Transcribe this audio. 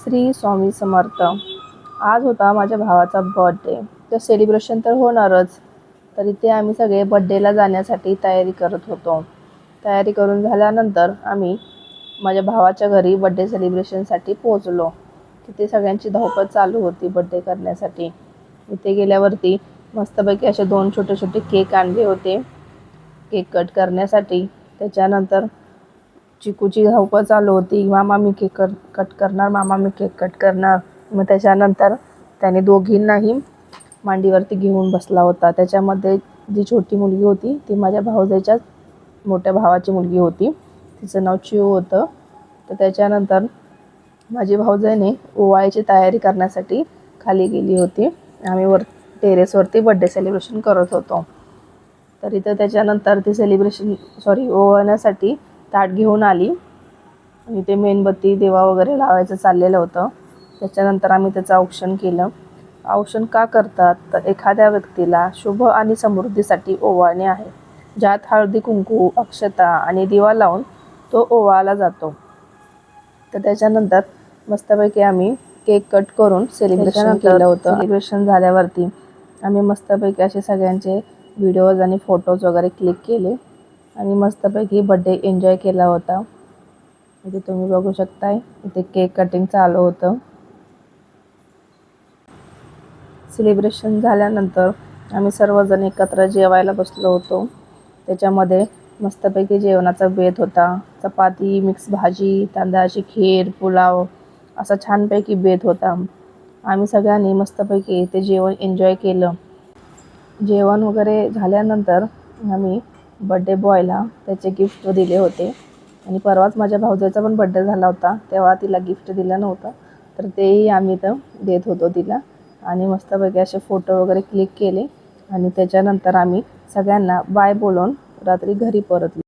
श्री स्वामी समर्थ. आज होता माझ्या भावाचा बर्थडे. तर सेलिब्रेशन तर होणारच, तर इथे आम्ही सगळे बर्थडेला जाण्यासाठी तयारी करत होतो. तयारी करून झाल्यानंतर आम्ही माझ्या भावाच्या घरी बर्थडे सेलिब्रेशनसाठी पोहोचलो. तिथे सगळ्यांची धावपळ चालू होती बर्थडे करण्यासाठी. इथे गेल्यावरती मस्तपैकी असे 2 छोटे छोटे केक आणले होते केक कट करण्यासाठी. त्याच्यानंतर चिकूची धावपळ चालू होती. मामा मी केक कट करणार, मामा मी केक कट करणार. मग त्याच्यानंतर त्याने दोघींनाही मांडीवरती घेऊन बसला होता. त्याच्यामध्ये जी छोटी मुलगी होती ती माझ्या भावजाईच्या मोठ्या भावाची मुलगी होती. तिचं नाव चिऊ होतं. तर त्याच्यानंतर माझी भावजाईने ओवाळीची तयारी करण्यासाठी खाली गेली होती. आम्ही टेरेसवरती बर्थडे सेलिब्रेशन करत होतो. तर इथं त्याच्यानंतर ती ओवाळण्यासाठी ताट घेऊन आली आणि ते मेणबत्ती दिवा वगैरे लावायचं चाललेलं होतं. त्याच्यानंतर आम्ही त्याचं औक्षण केलं. औक्षण का करतात, तर एखाद्या व्यक्तीला शुभ आणि समृद्धीसाठी ओवाळणे आहे, ज्यात हळदी कुंकू, अक्षता आणि दिवा लावून तो ओवाळला जातो. तर त्याच्यानंतर मस्तपैकी आम्ही केक कट करून सेलिब्रेशन केलं होतं. सेलिब्रेशन झाल्यावरती आम्ही मस्तपैकी असे सगळ्यांचे व्हिडिओज आणि फोटोज वगैरे क्लिक केले आणि मस्तपैकी बर्थडे एन्जॉय केला होता. इथे तुम्ही बघू शकताय, इथे केक कटिंग चालू होतं. सेलिब्रेशन झाल्यानंतर आम्ही सर्वजण एकत्र जेवायला बसलो होतो. त्याच्यामध्ये मस्तपैकी जेवणाचा बेत होता. चपाती, मिक्स भाजी, तांदळाची खीर, पुलाव असा छानपैकी बेत होता. आम्ही सगळ्यांनी मस्तपैकी ते जेवण एन्जॉय केलं. जेवण वगैरे झाल्यानंतर आम्ही बर्थडे बॉयला त्याचे गिफ्ट दिले होते आणि परवाच माझ्या भावजाईचा पण बर्थडे झाला होता, तेव्हा तिला गिफ्ट दिलं नव्हतं, तर तेही आम्ही तर देत होतो तिला. आणि मस्तपैकी असे फोटो वगैरे क्लिक केले आणि त्याच्यानंतर आम्ही सगळ्यांना बाय बोलून रात्री घरी परतलो.